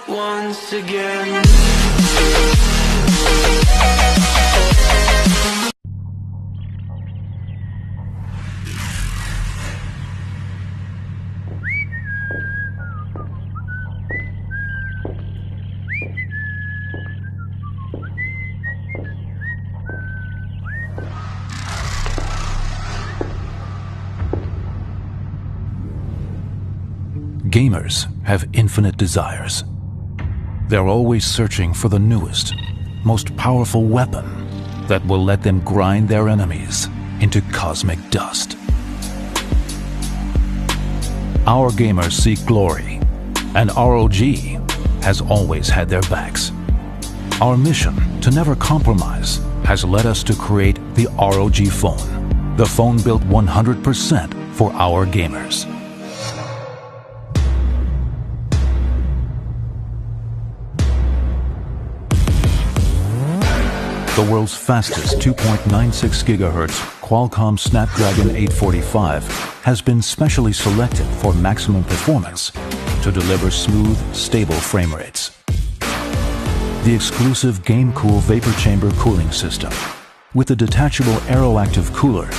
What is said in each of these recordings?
once again. Gamers have infinite desires. They're always searching for the newest, most powerful weapon that will let them grind their enemies into cosmic dust. Our gamers seek glory, and ROG has always had their backs. Our mission to never compromise has led us to create the ROG Phone, the phone built 100% for our gamers. The world's fastest 2.96 GHz Qualcomm Snapdragon 845 has been specially selected for maximum performance to deliver smooth, stable frame rates. The exclusive GameCool vapor chamber cooling system with a detachable aeroactive cooler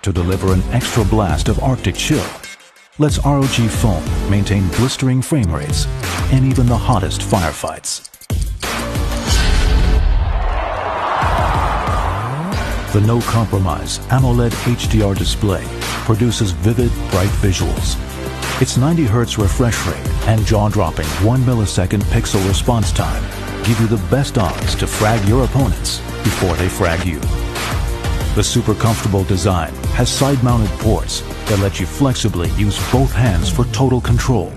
to deliver an extra blast of Arctic chill lets ROG Phone maintain blistering frame rates in even the hottest firefights. The no-compromise AMOLED HDR display produces vivid, bright visuals. Its 90 Hz refresh rate and jaw-dropping 1 millisecond pixel response time give you the best odds to frag your opponents before they frag you. The super comfortable design has side-mounted ports that let you flexibly use both hands for total control.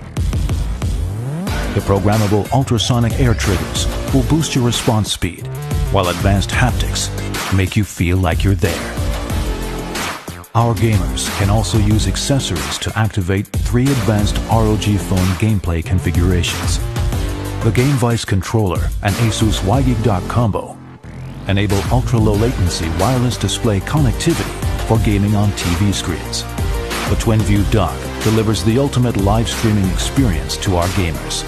The programmable ultrasonic air triggers will boost your response speed, while advanced haptics make you feel like you're there. Our gamers can also use accessories to activate 3 advanced ROG Phone gameplay configurations. The GameVice controller and Asus ROG dock combo enable ultra-low latency wireless display connectivity for gaming on TV screens. The twin-view dock delivers the ultimate live streaming experience to our gamers.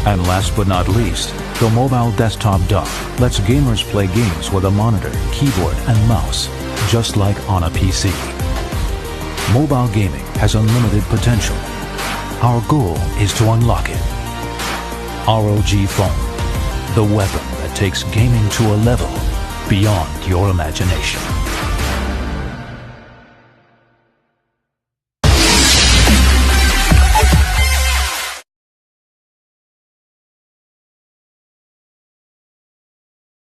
And last but not least, the mobile desktop dock lets gamers play games with a monitor, keyboard, and mouse, just like on a PC. Mobile gaming has unlimited potential. Our goal is to unlock it. ROG Phone, the weapon that takes gaming to a level beyond your imagination.